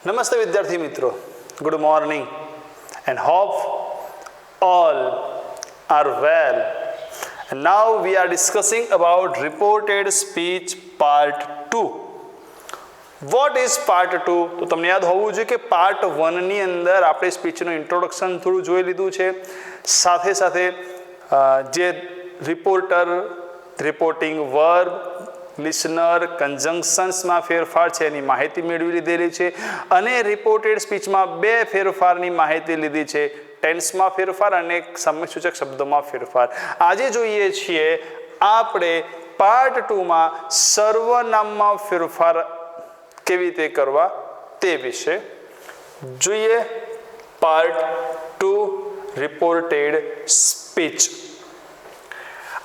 નમસ્તે વિદ્યાર્થી મિત્રો, good morning and hope all are well. And now we are discussing about reported speech part 2. What is part 2? તો તમને યાદ હોવું જોઈએ કે પાર્ટ 1 ની અંદર આપણે સ્પીચનું ઇન્ટ્રોડક્શન થોડું જોઈ લીધું છે, સાથે સાથે જે રિપોર્ટર, રિપોર્ટિંગ વર્બ, લિસનર, કન્જંક્શન્સમાં ફેરફાર છે એની માહિતી મેળવી લીધેલી છે અને રિપોર્ટેડ સ્પીચમાં બે ફેરફારની માહિતી લીધી છે, ટેન્સમાં ફેરફાર અને સમયસૂચક શબ્દોમાં ફેરફાર. આજે જોઈએ છીએ આપણે પાર્ટ 2માં સર્વનામમાં ફેરફાર કેવી રીતે કરવા તે વિશે જોઈએ. Part 2 reported speech.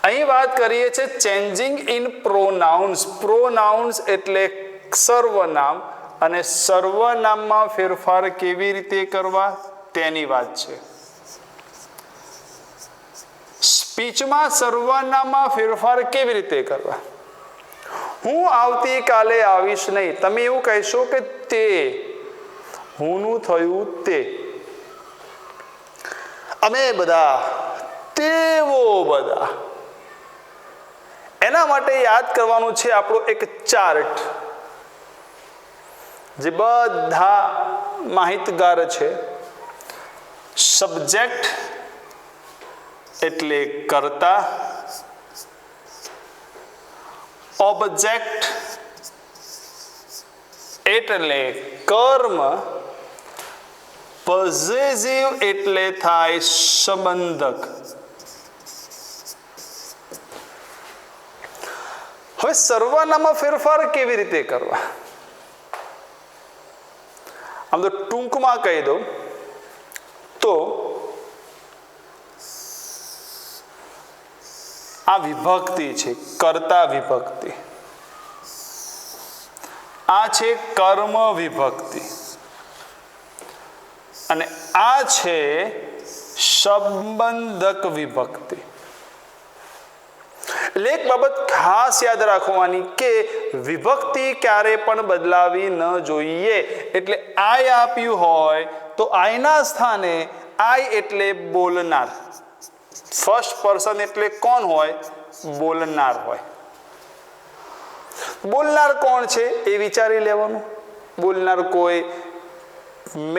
અહીં વાત કરીએ છીએ ચેન્જિંગ ઇન પ્રોનાઉન્સ. પ્રોનાઉન્સ એટલે સર્વનામ અને સર્વનામમાં ફેરફાર કેવી રીતે કરવા તેની વાત છે. સ્પીચમાં સર્વનામમાં ફેરફાર કેવી રીતે કરવા? હું આવતીકાલે આવીશ નહીં. તમે એવું કહેશો કે તે, હુંનું થયું તે, અમે બધા, તેવો બધા. એના માટે યાદ કરવાનું છે આપણો એક ચાર્ટ, જે બધા માહિતગાર છે. સબ્જેક્ટ એટલે કર્તા, ઓબ્જેક્ટ એટલે કર્મ, પોઝેસિવ એટલે થાય સંબંધક. હવે સર્વનામમાં ફેરફાર કેવી રીતે કરવા? આમ તો ટૂંકમાં કહી દઉં તો આ વિભક્તિ છે, કર્તા વિભક્તિ. આ છે કર્મ વિભક્તિ અને આ છે સંબંધક વિભક્તિ. એટલે એક બાબત ખાસ યાદ રાખવાની કે વિભક્તિ ક્યારે પણ બદલાવી ન જોઈએ. એટલે આઈ આપ્યું હોય તો આઈના સ્થાને આઈ એટલે બોલનાર, ફર્સ્ટ પર્સન એટલે કોણ હોય? બોલનાર હોય. બોલનાર કોણ છે એ વિચારી લેવાનું. બોલનાર કોઈ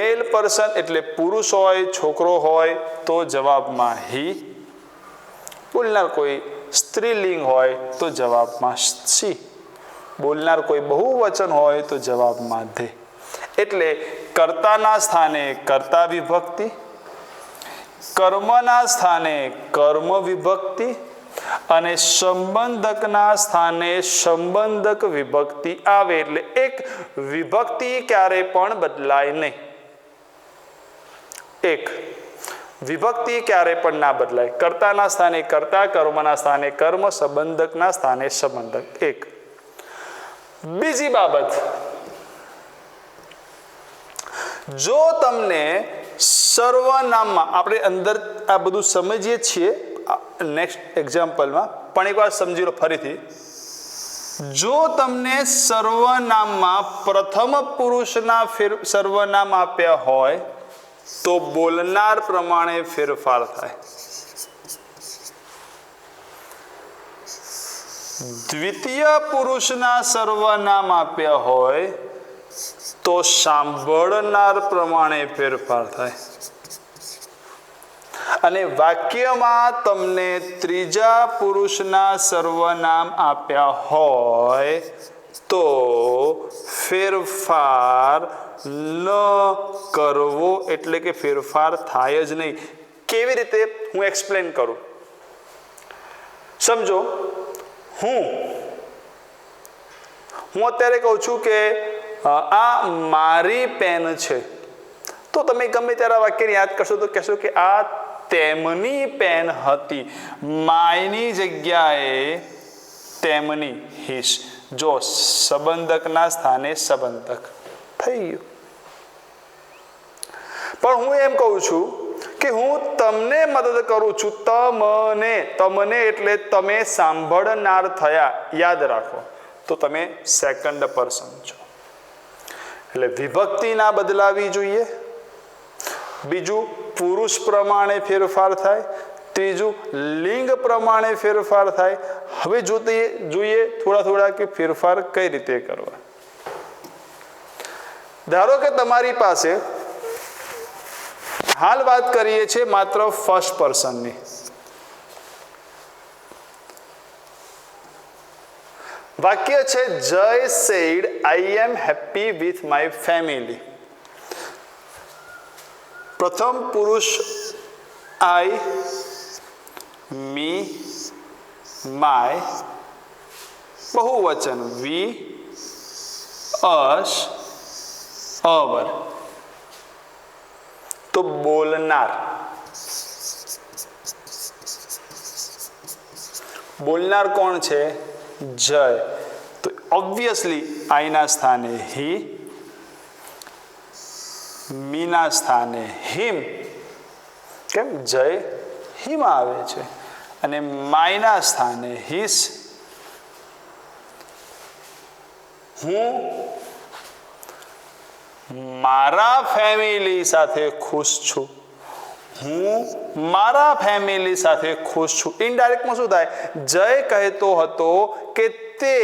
મેલ પર્સન એટલે પુરુષ હોય, છોકરો હોય તો જવાબમાં હી. બોલનાર કોઈ સ્ત્રીલિંગ હોય તો જવાબમાં સી. બોલનાર કોઈ બહુવચન હોય તો જવાબમાં ધે. એટલે કર્તાના સ્થાને કર્તા વિભક્તિ, કર્મના સ્થાને કર્મ વિભક્તિ અને સંબંધકના સ્થાને સંબંધક વિભક્તિ આવે. એટલે એક વિભક્તિ ક્યારે પણ બદલાય નહીં. એક વિભક્તિ ક્યારે પણ ના બદલાય. કર્તાના સ્થાને કર્તા, કર્મના સ્થાને કર્મ, સંબંધકના સ્થાને સંબંધક. એક બીજી બાબત, જો તમને સર્વનામમાં, આપણે અંદર આ બધું સમજીએ છીએ નેક્સ્ટ એક્ઝામ્પલમાં, પણ એકવાર સમજી લો ફરીથી. જો તમને સર્વનામમાં પ્રથમ પુરુષના સર્વનામ આપ્યા હોય તો બોલનાર પ્રમાણે ફેરફાર થાય. દ્વિતીય પુરુષના સર્વનામ આપ્યા હોય તો સાંભળનાર પ્રમાણે ફેરફાર થાય. અને વાક્યમાં તમને ત્રીજા પુરુષના સર્વનામ આપ્યા હોય તો ફેરફાર ન કરવો. એટલે કે ફેરફાર થાય જ નહીં. કેવી રીતે હું એક્સપ્લેન કરું? સમજો, હું અત્યારે કહું છું કે આ મારી પેન છે, તો તમે ગમે ત્યારે વાક્યને યાદ કરશો તો કહેશો કે આ તેમની પેન હતી. માયની જગ્યાએ તેમની, હિસ. જો સંબંધકના સ્થાને સંબંધક થઈ ગયું. પણ હું એમ કહું છું કે હું તમને મદદ કરું છું. તમને એટલે તમે સાંભળનાર થયા. યાદ રાખો તો તમે સેકન્ડ પર્સન છો. એટલે વિભક્તિ ના બદલાવી જોઈએ, બીજું પુરુષ પ્રમાણે ફેરફાર થાય, ત્રીજું લિંગ પ્રમાણે ફેરફાર થાય. હવે જોઈએ થોડા કે ફેરફાર કઈ રીતે કરવા. ધારો કે તમારી પાસે હાલ વાત કરીએ છીએ માત્ર ફર્સ્ટ પર્સનની. વાક્ય છે જય sad I am happy with my family. પ્રથમ પુરુષ આઈ, મી, માય, બહુવચન વી, અસ, અવર. તો બોલનાર, બોલનાર કોણ છે? જય. તો ઓબ્વિયસલી આઈ ના સ્થાને હી, મી ના સ્થાને હિમ. કેમ? જય હિમ આવે છે. અને માય ના સ્થાને હિસ. હું મારા ફેમિલી સાથે ખુશ છું. હું મારા ફેમિલી સાથે ખુશ છું. ઇનડાયરેક્ટમાં શું થાય? જય કહેતો હતો કે તે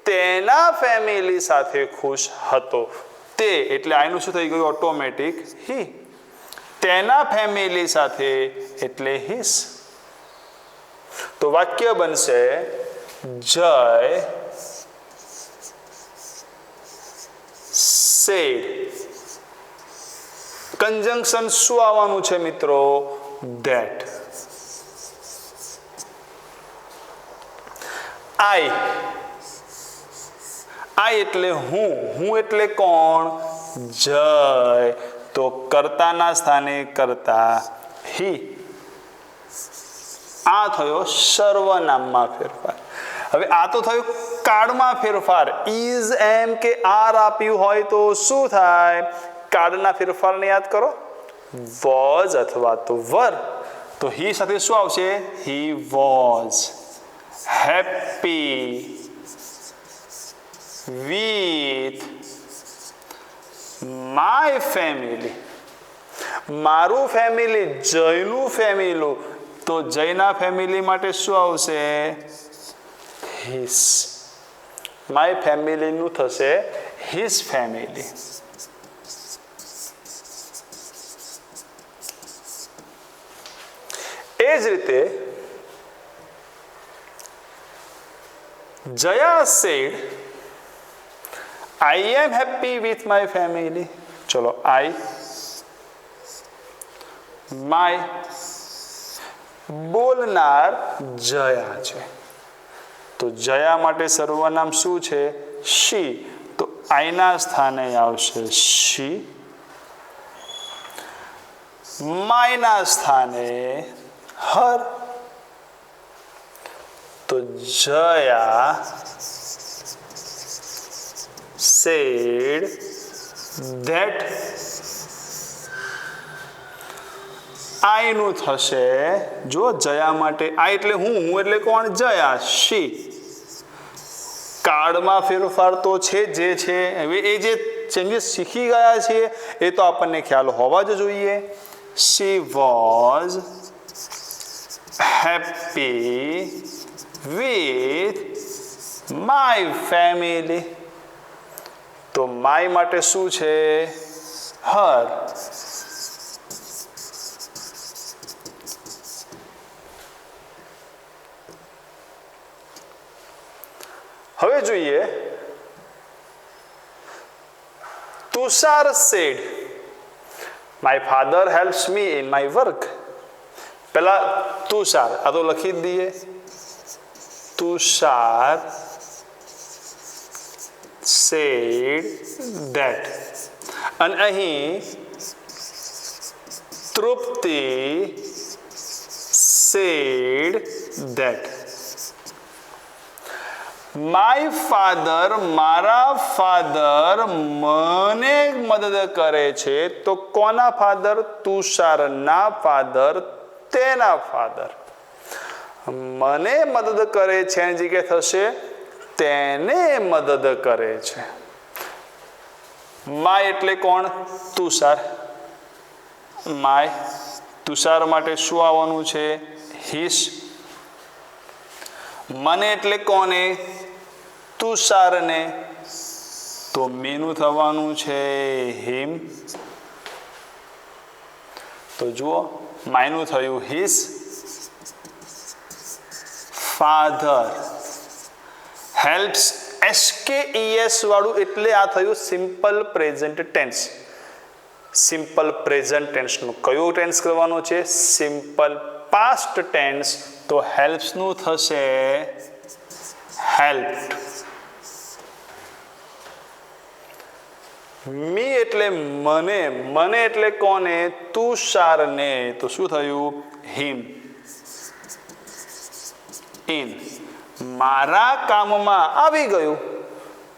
તેના ફેમિલી સાથે ખુશ હતો. તે એટલે આનું શું થઈ ગયું? ઓટોમેટિક હી. તેના ફેમિલી સાથે એટલે હિસ. તો વાક્ય બનશે જય said. કંજંક્શન શું આવવાનું છે મિત્રો? that. I એટલે હું એટલે કોણ? જય. તો કર્તાના સ્થાને કર્તા હી. આ થયો સર્વનામમાં ફેરફાર. હવે આ તો થયું કાળમાં ફેરફાર. ઇઝ, એમ કે આર આપ્યું હોય તો શું થાય? કાળના ફેરફારને યાદ કરો. વોઝ અથવા તો વર. તો હી સાથે શું આવશે? He was happy with my family. મારું ફેમિલી, જયનું ફેમિલી. તો જયના ફેમિલી માટે શું આવશે? હિસ. માય ફેમિલીનું થશે હિસ ફેમિલી. એ જ રીતે Jaya said I am happy with my family. ચલો, આઈ, માય, બોલનાર જયા છે. તો જયા માટે સર્વનામ શું છે? શી. તો આઈના સ્થાને આવશે શી. માયના સ્થાને હર. તો જયા said that. આઈ નું થશે, જો જયા માટે આઈ એટલે હું એટલે કોણ? જયા. શી. કાળમાં ફેરફાર તો છે જે છે. હવે એ જે ચેન્જીસ શીખી ગયા છીએ એ તો આપણને ખ્યાલ હોવા જ જોઈએ. She was happy with my family. તો માય માટે શું છે? હર. હવે જોઈએ Tushar said my father helps me in my work. પેલા તુષાર, આ તો લખી જ દઈએ. Tushar said that. અને અહીં તૃપ્તિ said that. માય ફાધર, મારા ફાધર મને મદદ કરે છે. તો કોના ફાધર? તુષારના ફાધર, તેના ફાધર. મને મદદ કરે છે એની જગ્યાએ થશે તેને મદદ કરે છે. માય એટલે કોણ? તુષાર. માય. તુષાર માટે શું આવવાનું છે? હિસ. મને એટલે કોને? તુષારને. તો મેનું થવાનું છે હિમ. તો જુઓ માયનું થયું હિસ ફાધર. હેલ્પ્સ SKES વાળું એટલે આ થયું simple present tense. Simple present ટેન્સનું કયું ટેન્સ કરવાનું છે? Simple past tense. તો હેલ્પ્સનું થશે હેલ્પ્ડ. મી એટલે મને. મને એટલે કોને? તુષારને. તો શું થયું? હિમ. ઇન. મારા કામમાં આવી ગયું.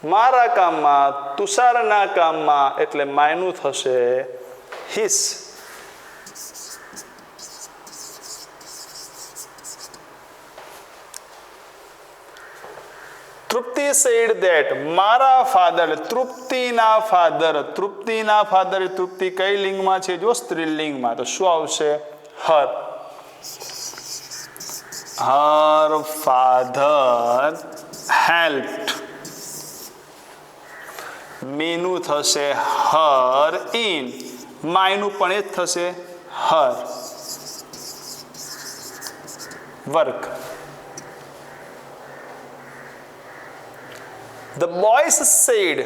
મારા કામમાં, તુષારના કામમાં એટલે માયનું થશે હિસ. Trupti said that. મારા ફાધર. તૃપ્તિના ફાધર. તૃપ્તિના ફાધર. તૃપ્તિ કઈ લિંગમાં છે? જો સ્ત્રીલિંગમાં. તો શું આવશે? હર. Her father હેલ્પ્ડ. મેનું થશે હર ઇન. માયનું પણ એ જ થશે her work. The boys said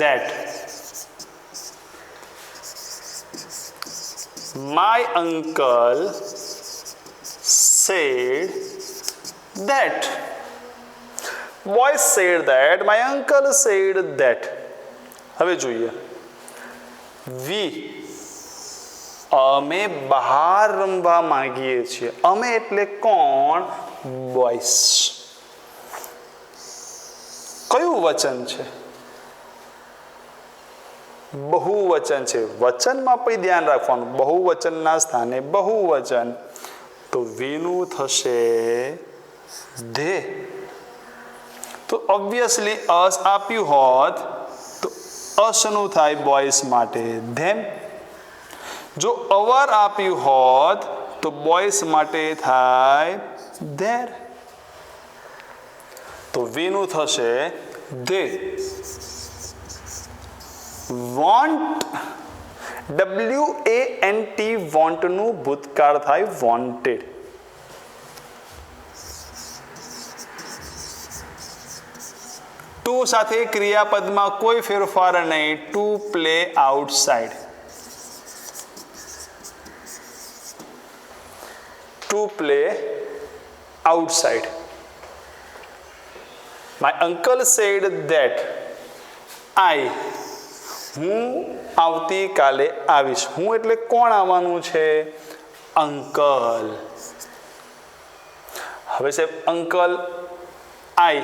that my uncle said that. Boys said that. My uncle said that. હવે જોઈએ. We અમે બહાર રમવા માંગીએ છીએ. અમે એટલે કોણ? બોયસ. કયું વચન છે? બહુવચન છે. વચનમાં પણ ધ્યાન રાખવાનું. બહુવચનના સ્થાને બહુવચન. તો વીનું થશે ધે. તો ઓબ્વિયસલી અસ આપ્યું હોત તો અસનું થાય બોયસ માટે ધેમ. જો અવર આપ્યું હોત તો બોયસ માટે થાય ધેર. તો વીનું થશે ધે. વોન્ટ. WANT વોન્ટનું ભૂતકાળ થાય વોન્ટેડ. ટુ સાથે ક્રિયાપદમાં કોઈ ફેરફાર નહીં. To play outside. To play outside. My uncle said that હું આવતીકાલે આવીશ. હું એટલે કોણ આવવાનું છે? અંકલ. હવે સાહેબ અંકલ આઈ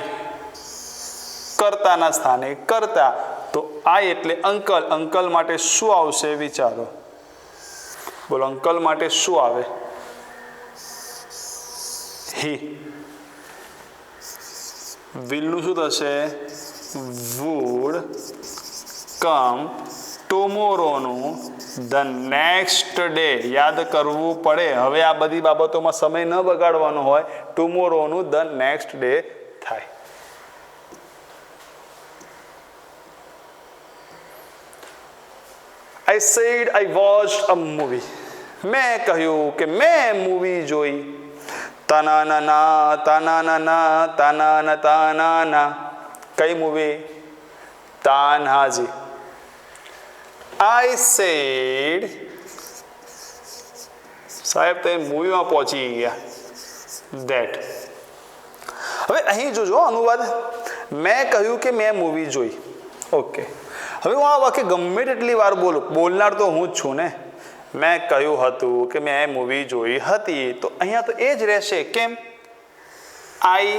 કર્તાના સ્થાને કર્તા. તો આઈ એટલે અંકલ. અંકલ માટે શું આવશે? વિચારો. બોલો અંકલ માટે શું આવે? he. વિલનું શું થશે? would come tomorrowનું the next day. યાદ કરવું પડે. હવે આ બધી બાબતોમાં સમય ન બગાડવાનો હોય. tomorrowનું the next day થાય. I said I watched a movie. મેં કહ્યું કે મેં મૂવી જોઈ. તનાના તનાના તનાના તનાના. કઈ મૂવી? તાન્હાજી. I said. સાહેબ તમે મૂવીમાં પહોંચી ગયા. that. હવે અહીં જોજો અનુવાદ. મેં કહ્યું કે મેં મૂવી જોઈ. ઓકે. હવે હું આ વાક્ય ગમે તેટલી વાર બોલું, બોલનાર તો હું જ છું ને. મેં કહ્યું હતું કે મેં મૂવી જોઈ હતી. તો અહીંયા તો એ જ રહેશે. કેમ? આઈ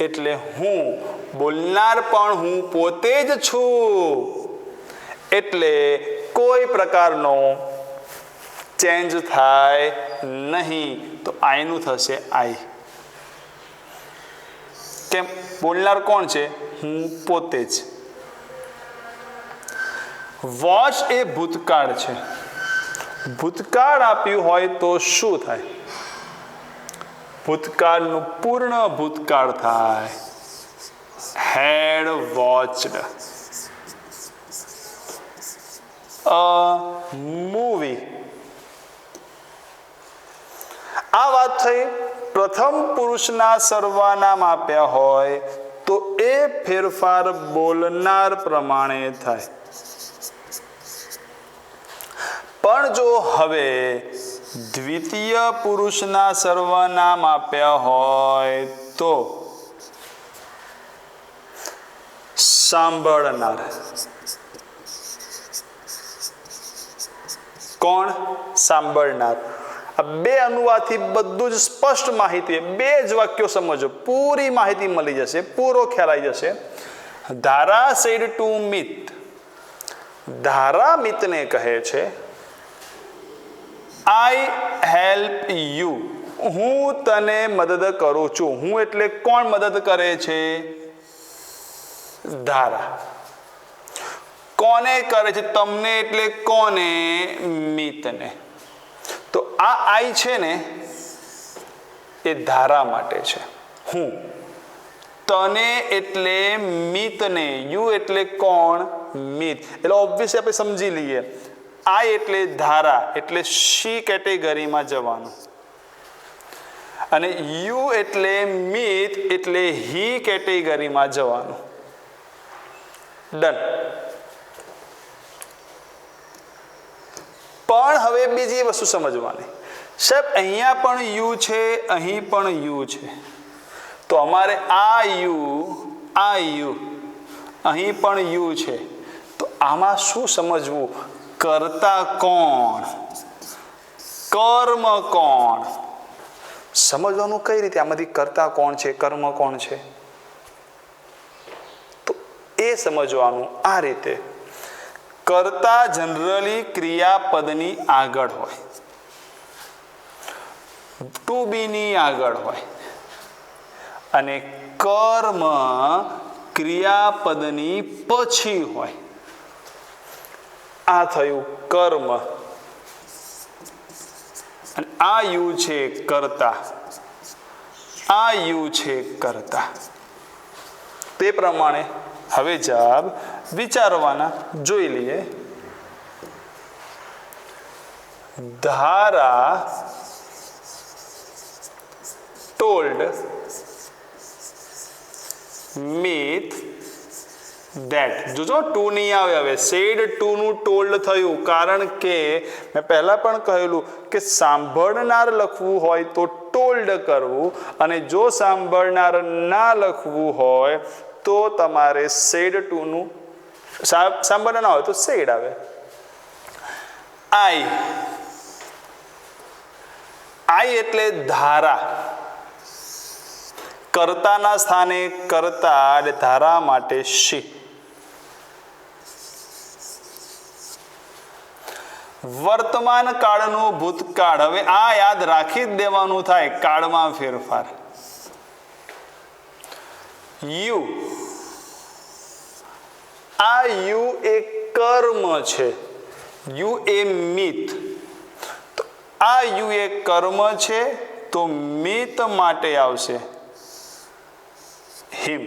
એટલે હું. બોલનાર પણ હું પોતે જ છું. એટલે કોઈ પ્રકારનો ચેન્જ થાય નહીં. તો આઈનું થશે આઈ. કેમ? બોલનાર કોણ છે? હું પોતે જ. વોચ એ ભૂતકાળ છે. ભૂતકાળ આપ્યું હોય તો શું થાય? ભૂતકાળનું પૂર્ણ ભૂતકાળ થાય had watched a movie. આ વાત થઈ. પ્રથમ પુરુષના સર્વનામ આપ્યા હોય તો એ ફેરફાર બોલનાર પ્રમાણે થાય. પણ જો હવે દ્વિતીય પુરુષના સર્વનામ આપ્યા હોય તો સાંભળનાર. કોણ? સાંભળનાર. આ બે અનુવાદથી બધું જ સ્પષ્ટ માહિતી, બે જ વાક્યો સમજો, પૂરી માહિતી મળી જશે, પૂરો ખ્યાલ આવી જશે. ધારા સેડ ટુ મિત. ધારા મિતને કહે છે આઈ હેલ્પ યુ. હું તને મદદ કરું છું. હું એટલે કોણ મદદ કરે છે? ધારા. કોને કરે છે? તમને એટલે કોને? મિતને. તો આ આઈ છે ને એ ધારા માટે છે. હું. તને એટલે મિતને. યુ એટલે કોણ? મિત. એટલે ઓબ્વિયસલી આપણે સમજી લઈએ. આઈ એટલે ધારા, એટલે શી કેટેગરીમાં જવાનું, અને યુ એટલે મિત એટલે હી કેટેગરીમાં જવાનું. ડન. પણ હવે બીજી વસ્તુ સમજવાની. સાહેબ અહીંયા પણ યુ છે, અહીં પણ યુ છે, તો અમારે આ યુ અહીં પણ યુ છે, તો આમાં શું સમજવું? કર્તા કોણ? કર્મ કોણ? સમજવાનું કઈ રીતે? આમાંથી કર્તા કોણ છે, કર્મ કોણ છે? તો એ સમજવાનું આ રીતે. કર્તા જનરલી ક્રિયાપદની આગળ હોય, ટુ બીની આગળ હોય, અને કર્મ ક્રિયાપદની પછી હોય. આ થયું કર્મ, અને આ યુ છે કર્તા, આ યુ છે કર્તા. તે પ્રમાણે હવે જવાબ વિચારવાના જોઈ લઈએ. ધારા told Meet that. જોજો ટુ નહીં આવે. હવે સેડ ટુ નું ટોલ્ડ થયું, કારણ કે મેં પહેલા પણ કહેલું કે સાંભળનાર લખવું હોય તો ટોલ્ડ કરવું, અને જો સાંભળનાર ના લખવું હોય તો તમારે સેડ ટુ નું, સાંભળનાર ના હોય તો સેડ આવે. આઈ એટલે ધારા. કર્તાના સ્થાને કર્તા એટલે ધારા માટે શી. વર્તમાન કાળનું ભૂતકાળ. હવે આ યાદ રાખી જ દેવાનું થાય, કાળમાં ફેરફાર. યુ. આ યુ એ કર્મ છે, યુ એ મિત. તો આ યુ એ કર્મ છે, તો મિત માટે આવશે હિમ.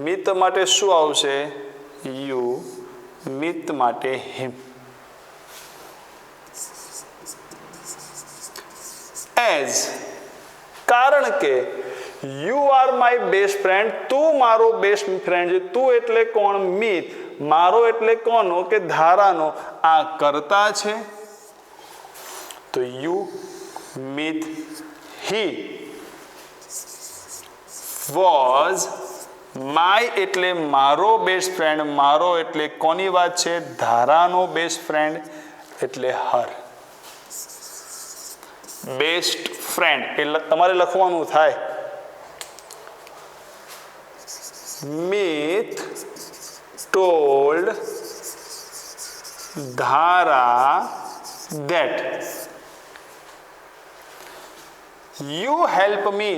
મિત માટે શું આવશે? યુ. મિત માટે હિમ. એઝ. કારણ કે you are my best friend. તું મારો બેસ્ટ ફ્રેન્ડ છે. તું એટલે કોણ? મિત. મારો એટલે કોનો? કે ધારાનો. આ કર્તા છે, તો you Mit. He was my એટલે મારો બેસ્ટ ફ્રેન્ડ. મારો એટલે કોની વાત છે? ધારાનો બેસ્ટ ફ્રેન્ડ, એટલે હર. બેસ્ટ ફ્રેન્ડ એટલે તમારે લખવાનું થાય મિત ટોલ્ડ ધારા that. યુ હેલ્પ મી,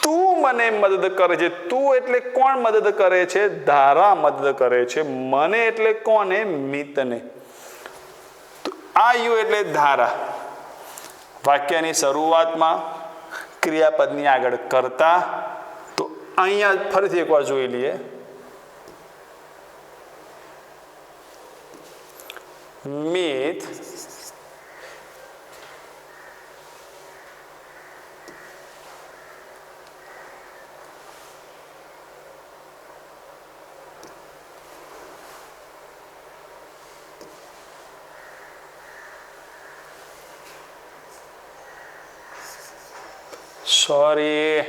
તું મને મદદ કરે છે. તું એટલે કોણ મદદ કરે છે? ધારા મદદ કરે છે. મને એટલે કોને? મિતને. આ યુ એટલે ધારા. વાક્યની શરૂઆતમાં ક્રિયાપદની આગળ કરતા. તો અહીંયા ફરીથી એકવાર જોઈ લઈએ. મિત સોરી,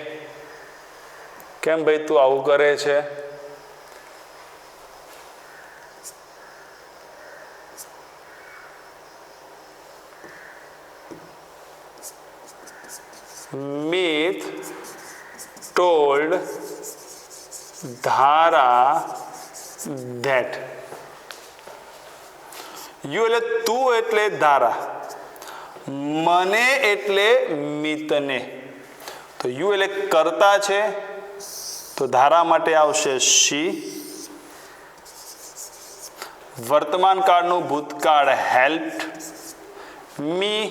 કેમ ભાઈ તું આવું કરે છે? Meet told Dhara that. You એટલે તું એટલે ધારા, મને એટલે મિતને. તો યુ એટલે કરતા છે, તો ધારા માટે આવશે શી. વર્તમાન કાળનું ભૂતકાળ હેલ્પ્ડ. મી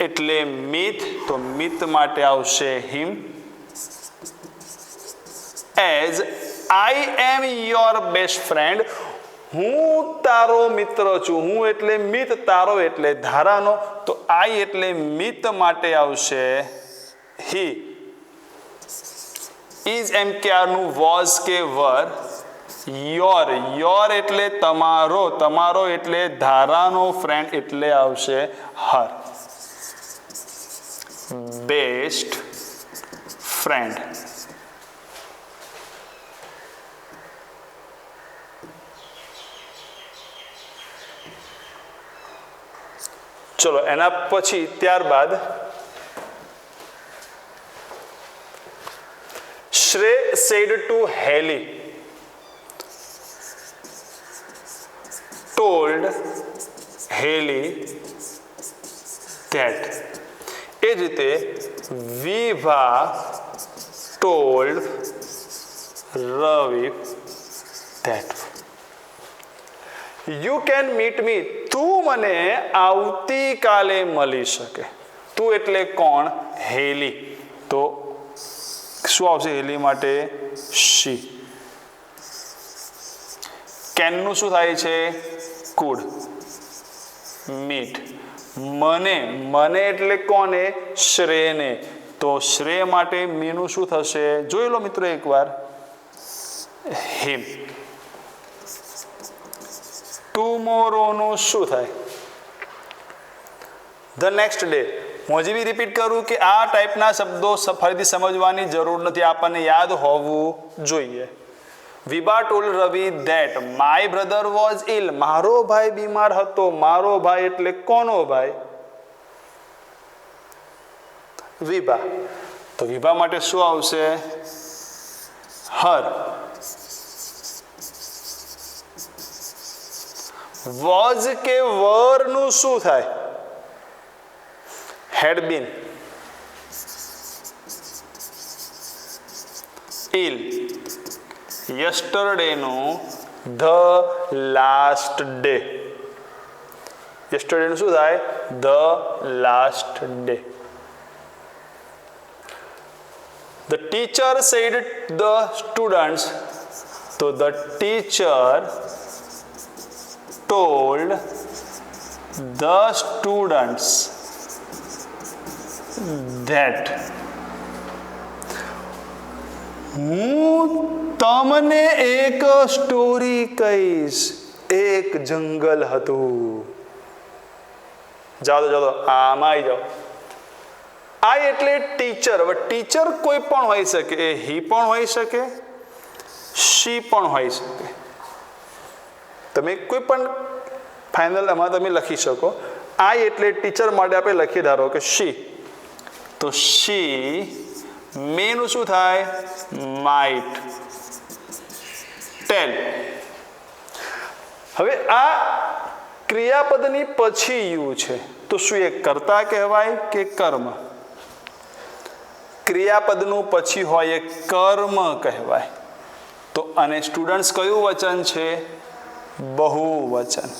એટલે મિત, તો મિત માટે આવશે him. As I am your best friend, હું તારો મિત્ર છું. હું એટલે મિત, તારો એટલે ધારાનો, તો આઈ એટલે મિત માટે આવશે હી. ઇઝ એમ કે આરનું વોઝ કે વર. યોર, યોર એટલે તમારો, તમારો એટલે ધારાનો, ફ્રેન્ડ એટલે આવશે હર. Best friend. ચલો એના પછી ત્યારબાદ શ્રેય said to Haley, told Haley that. એ જ રીતે વિભા told Ravi that. You can meet મી, તું મને આવતીકાલે મળી શકે. તું એટલે કોણ? હેલી. તો શું આવશે હેલી માટે? શી. કેનનું શું થાય છે? કુડ. મીટ. મને, મને એટલે કોને? શ્રેયને. તો શ્રેય માટે મીનું શું થશે? જોઈ લો મિત્રો એકવાર. હિમ. ટુમોરોનું શું થાય? The next day. હું હજી બી રિપીટ કરું કે આ ટાઈપના શબ્દો ફરીથી સમજવાની જરૂર નથી, આપણને યાદ હોવું જોઈએ. Vibha told Ravi that my brother was ill, મારો ભાઈ બીમાર હતો. મારો ભાઈ એટલે કોનો ભાઈ? વિભા. તો વિભા માટે શું આવશે? હર. વોઝ કે વર નું શું થાય? Had been. ઇલ. યસ્ટરડે નું ધ લાસ્ટ ડે. યસ્ટરડે નું શું થાય? The last day. The teacher said the students, so the teacher told the students that. હું તમને એક સ્ટોરી કહીશ. એક જંગલ હતું. જાઓ જાઓ આમાં આવી જાઓ. આ એટલે ટીચર. હવે ટીચર કોઈ પણ હોઈ શકે, એ હી પણ હોઈ શકે, શી પણ હોઈ શકે. તમે કોઈ પણ ફાઇનલ આમાં તમે લખી શકો. આ એટલે ટીચર માટે આપણે લખી ધારો કે શી. તો શી મેનું શું થાય? માઇટ. ટેલ. હવે આ ક્રિયાપદની પછી યુ છે, તો શું એ કર્તા કહેવાય કે કર્મ? ક્રિયાપદનું પછી હોય એ કર્મ કહેવાય. તો અને સ્ટુડન્ટ્સ કયું વચન છે? બહુવચન.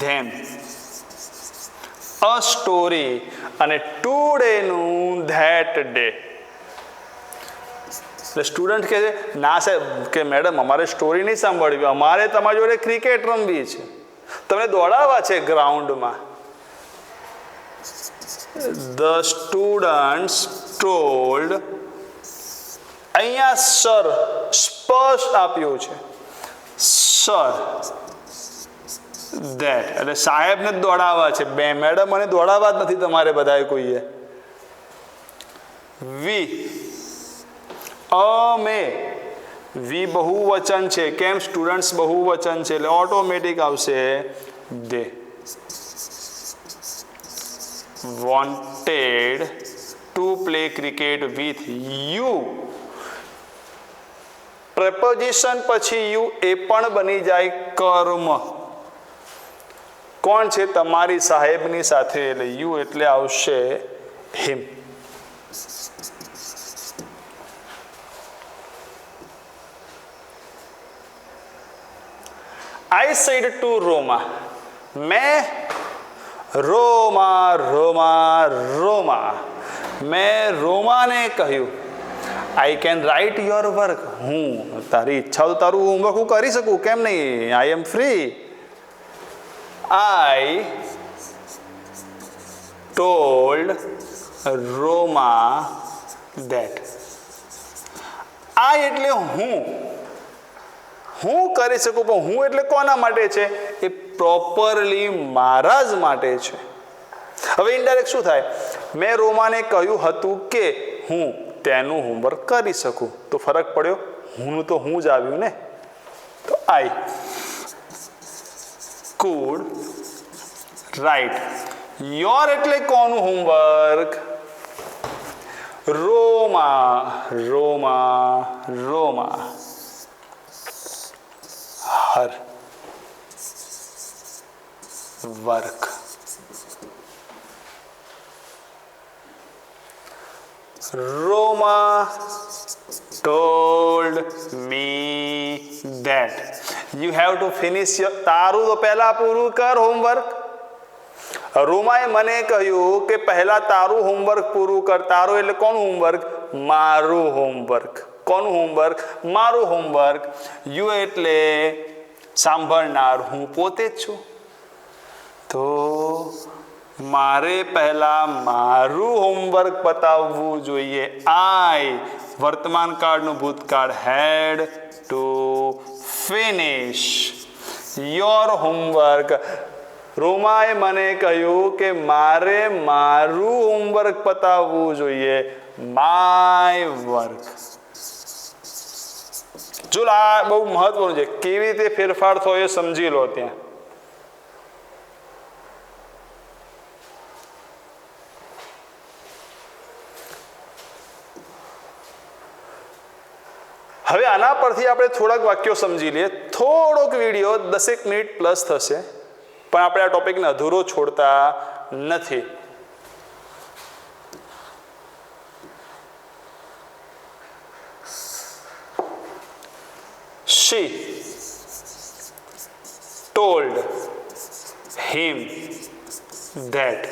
ધેમ, અ સ્ટોરી, અને ટુડેનું ધેટ ડે. એટલે સ્ટુડન્ટ કહે છે ના સાહેબ કે મેડમ અમારે સ્ટોરી નહીં સાંભળવી, અમારે તમારી જોડે ક્રિકેટ રમવી છે, તમને દોડાવવા છે ગ્રાઉન્ડમાં. The students told, અહીંયા સર સ્પષ્ટ આપ્યું છે, સર ધેટ એટલે સાહેબને જ દોડાવવા છે, બે મેડમ મને દોડાવવા જ નથી તમારે બધાએ કોઈએ. વી, અમે, વી બહુવચન છે, કેમ? સ્ટુડન્ટ્સ બહુવચન છે એટલે ઓટોમેટિક આવશે દે. wanted to play cricket with you. preposition પછી you એ પણ બની જાય કર્મ. કોણ છે? તમારી સાહેબની સાથે, એટલે you એટલે આવશે him. I said to Roma, मैं રોમા રોમા રોમા, મેં રોમાને કહ્યું, I can write your work, હું તારી ઈચ્છા તો તારું હોમવર્ક હું કરી શકું, કેમ નહીં? I am free. I told Roma that. I એટલે હું કરી શકું, પણ હું એટલે કોના માટે છે? એ પ્રોપરલી મારા જ માટે છે. હવે ઇનડાયરેક્ટ શું થાય? મેં રોમાને કહ્યું હતું કે હું તેનું હોમવર્ક કરી શકું, તો ફરક પડ્યો, હું તો હું જ આવ્યું ને. તો આઈ કુડ રાઇટ યોર એટલે કોનું homework? Roma Roma Roma her work. Roma told me that you have to finish your, તારું તો પહેલા પૂરું કર હોમવર્ક. રોમાએ મને કહ્યું કે પહેલા તારું હોમવર્ક પૂરું કર. તારું એટલે કોનું હોમવર્ક? મારું હોમવર્ક. કોનું હોમવર્ક? મારું હોમવર્ક. યુ એટલે સાંભળનાર, હું પોતે જ છું. તો મારે પહેલા મારું હોમવર્ક પતાવવું જોઈએ. આઈ વર્તમાન કાળનું ભૂતકાળ, હેડ ટુ ફિનિશ યોર હોમવર્ક. રોમાએ મને કહ્યું કે મારે મારું હોમવર્ક પતાવવું જોઈએ, માય વર્ક. જો આ બહુ મહત્વનું છે, કેવી રીતે ફેરફાર થયો એ સમજી લો. ત્યાં હવે આના પરથી આપણે થોડાક વાક્યો સમજી લઈએ. થોડોક વિડીયો 10 મિનિટ પ્લસ થશે, પણ આપણે આ ટોપિકને અધૂરો છોડતા નથી. She told him that.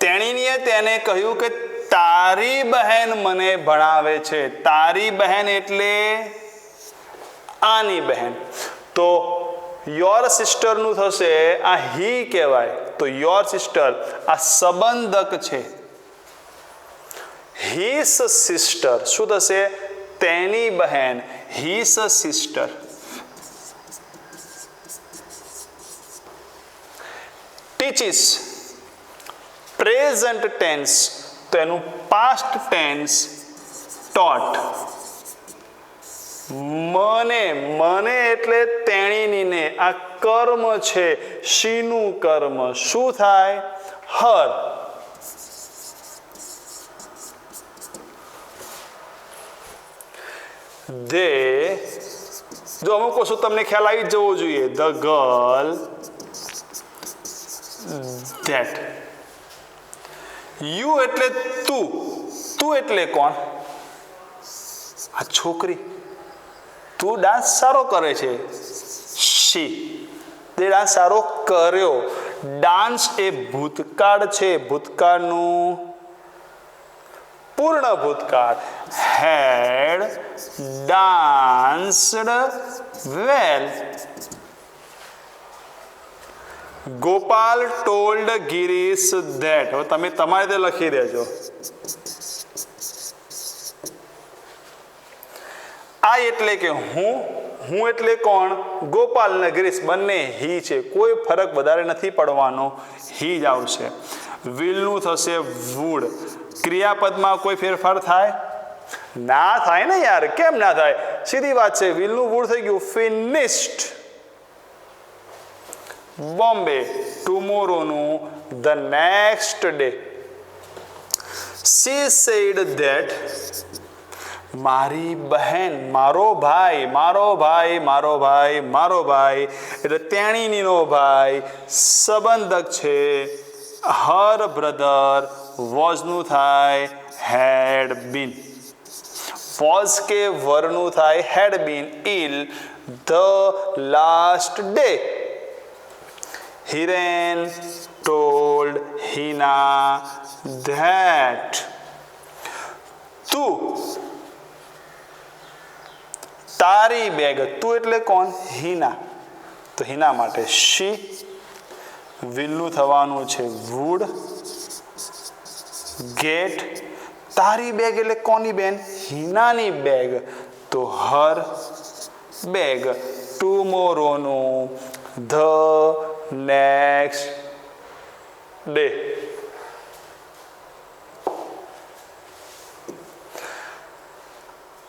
તેણીએ તેને કહ્યું કે તારી બહેન મને ભણાવે છે. તારી બહેન એટલે આની બહેન. તો યોર સિસ્ટરનું થશે, આ હી કહેવાય, તો યોર સિસ્ટર આ સંબંધક છે. હિસ સિસ્ટર શું થશે? તેની બહેન, his sister. Teaches present tense, તો એનું પાસ્ટ ટેન્સ ટોટ. મને, મને એટલે તેણીને, આ કર્મ છે, શીનું કર્મ. શું થાય? હર. ધે, જો અમુક વસ્તુ તમને ખ્યાલ આવી જ જવો જોઈએ. The girl that. યુ એટલે તું, તું એટલે કોણ? આ છોકરી. તું ડાન્સ સારો કરે છે. શી, તે ડાન્સ સારો કર્યો. ડાન્સ એ ભૂતકાળ છે, ભૂતકાળનું પૂર્ણ ભૂતકાળ. Had danced well. Gopal told Girish that. હવે તમે તમારે તે લખી દેજો. આ એટલે કે હું, હું એટલે કોણ? ગોપાલ ને ગિરીશ બંને હી છે, કોઈ ફરક વધારે નથી પડવાનો, હી જ આવશે. વિલનું થશે વુડ. ક્રિયાપદમાં કોઈ ફેરફાર થાય? ના થાય ને યાર, કેમ ના થાય? સીધી વાત છે, વિલનું વુડ થઈ ગયું ફિનિશ્ડ. બોમ્બે ટુમોરોનું the next day. She said that મારી બહેન, મારો ભાઈ, મારો ભાઈ, મારો ભાઈ, મારો ભાઈ એટલે તેણીનો ભાઈ સંબંધક છે. હર બ્રધર વોઝનું થાય હેડ બીન. વોઝ કે વરનું થાય had been ill the last day. Hiren told Hina that. તું, તારી બેગ. તું એટલે કોણ? હિના. તો હિના માટે શી. વિલનું થવાનું છે વુડ. ગેટ. તારી બેગ એટલે કોની બેન? હિનાની બેગ. તો હર બેગ. ટુમોરોનું ધ નેક્સ્ટ ડે.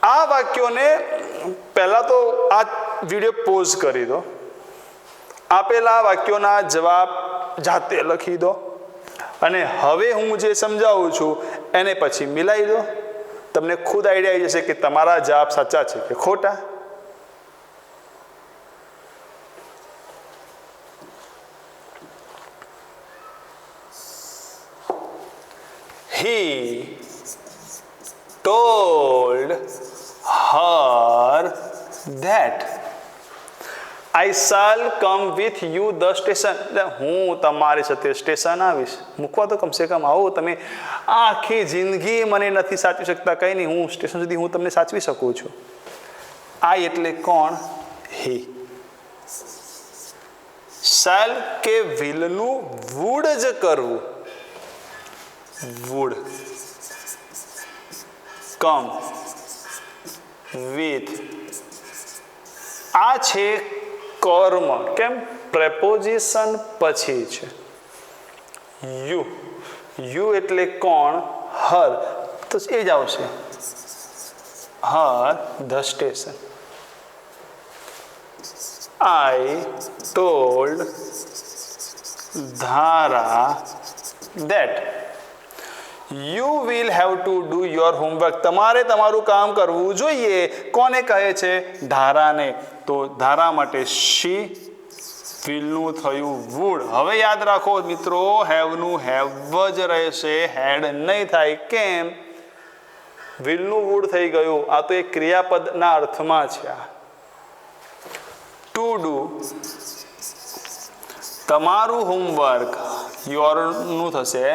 આ વાક્યોને પહેલા તો આ વિડીયો પોઝ કરી દો. આપેલા વાક્યોના જવાબ જાતે લખી દો અને હવે હું જે સમજાવું છું એને પછી મિલાવી દો. તમને ખુદ આઈડિયા આવી જશે કે તમારા જવાબ સાચા છે કે ખોટા. He told her that I shall come with you the station. હું તમારી સાથે સ્ટેશન આવીશ. મૂકવા તો કમસે કમ આવો. તમે આખી જિંદગી મને નથી સાચવી શકતા, કંઈ નહીં, હું સ્ટેશન સુધી હું તમને સાચવી શકું છું. આ એટલે કોણ? હી. શેલ કે વિલનું વુડ જ કરવું. would come with. આ છે કર્મ. કેમ? પ્રેપોઝિશન પછી છે. યુ, યુ એટલે કોણ? હર. તો એ જ આવશે હર ધ સ્ટેશન. આઈ ટોલ્ડ ધારા that you will have to do your homework. તમારે તમારું કામ કરવું જોઈએ. કોને કહે છે? ધારાને. તો ધારા માટે શી. વિલનું થયું વુડ. હવે યાદ રાખો મિત્રો, હેવનું હેવ જ રહેશે, હેડ નહીં થાય. કેમ? વિલનું વુડ થઈ ગયું. આ તો એક ક્રિયાપદના અર્થમાં છે. To do. તમારું હોમવર્ક. યોરનું થશે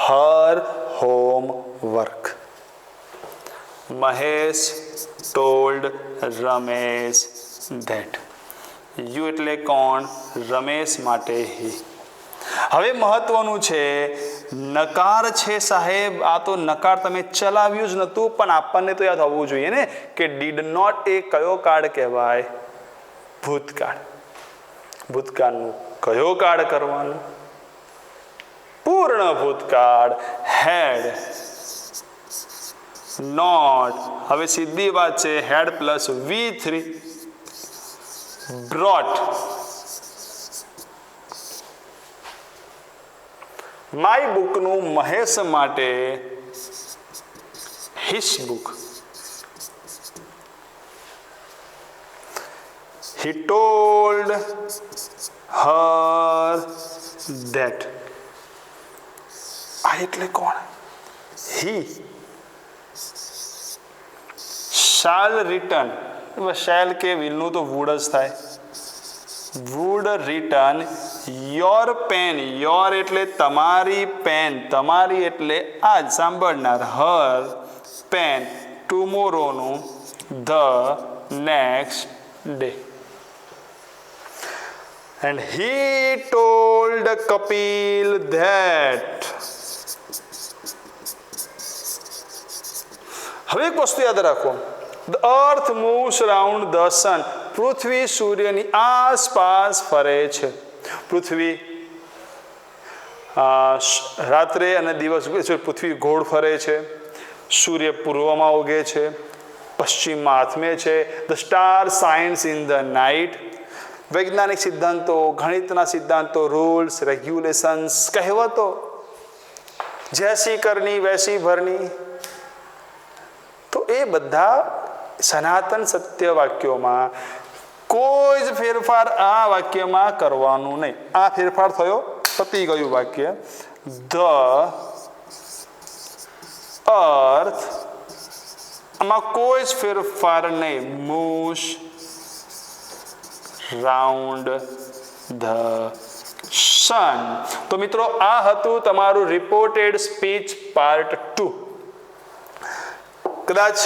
her homework. Mahesh told Ramesh that. You એટલે કોણ? રમેશ માટે હી. હવે મહત્વનું છે નકાર છે સાહેબ. આ તો નકાર તમે ચલાવ્યું જ નહોતું, પણ આપણને તો યાદ હોવું જોઈએ ને કે ડીડ નોટ એ કયો કાળ કહેવાય? ભૂતકાળ. ભૂતકાળનું કયો કાળ કરવાનું? પૂર્ણ ભૂતકાળ. Had not. હવે સીધી વાત છે, had plus V3 brought. My બુકનું મહેશ માટે his book. he told her that. આ એટલે કોણ? he shall return. shall કે will નું તો would જ થાય. would return your pen. your એટલે તમારી પેન, તમારી એટલે આજ સાંભળનાર, her pen tomorrow નું the next day. And he told Kapil that. હવે એક વસ્તુ યાદ રાખો, the earth moves around the sun. પૃથ્વી સૂર્યની આસપાસ ફરે છે. પૃથ્વી રાત્રે અને દિવસ પૃથ્વી ગોળ ફરે છે. સૂર્ય પૂર્વમાં ઉગે છે, પશ્ચિમમાં આથમે છે. the star shines in the night. વૈજ્ઞાનિક સિદ્ધાંતો, ગણિતના સિદ્ધાંતો, રૂલ્સ, રેગ્યુલેશન્સ, કહેવતો, જૈસી કરની વૈસી ભરની, તો એ બધા સનાતન સત્ય વાક્યોમાં કોઈ જ ફેરફાર આ વાક્યમાં કરવાનું નહીં. આ ફેરફાર થયો, પતી ગયું વાક્ય. ધ અર્થ, આમાં કોઈ જ ફેરફાર નહીં. Moves round the sun. તો મિત્રો આ હતું તમારું રિપોર્ટેડ સ્પીચ પાર્ટ 2. કદાચ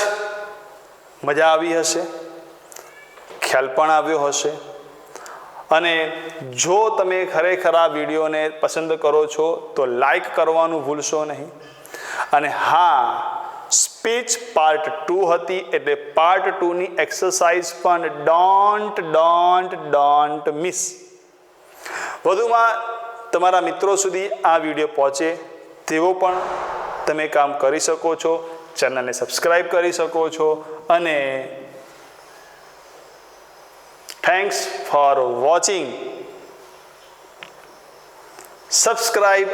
મજા આવી હશે, ખ્યાલ પણ આવ્યો હશે. અને જો તમે ખરેખર આ વિડીયોને પસંદ કરો છો તો લાઈક કરવાનું ભૂલશો નહીં. અને હા, સ્પીચ પાર્ટ 2 હતી, એટલે પાર્ટ 2ની એક્સરસાઇઝ પણ ડોન્ટ મિસ. વધુમાં તમારા મિત્રો સુધી આ વિડીયો પહોંચે તેવો પણ તમે કામ કરી શકો છો. ચેનલને સબસ્ક્રાઈબ કરી શકો છો. અને thanks for watching. Subscribe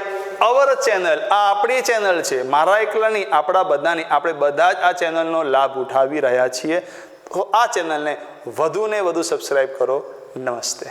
our channel. આ આપણી ચેનલ છે, મારા એકલાની, આપણા બધાની. આપણે બધા જ આ ચેનલનો લાભ ઉઠાવી રહ્યા છીએ. તો આ ચેનલને વધુને વધુ સબસ્ક્રાઈબ કરો. નમસ્તે.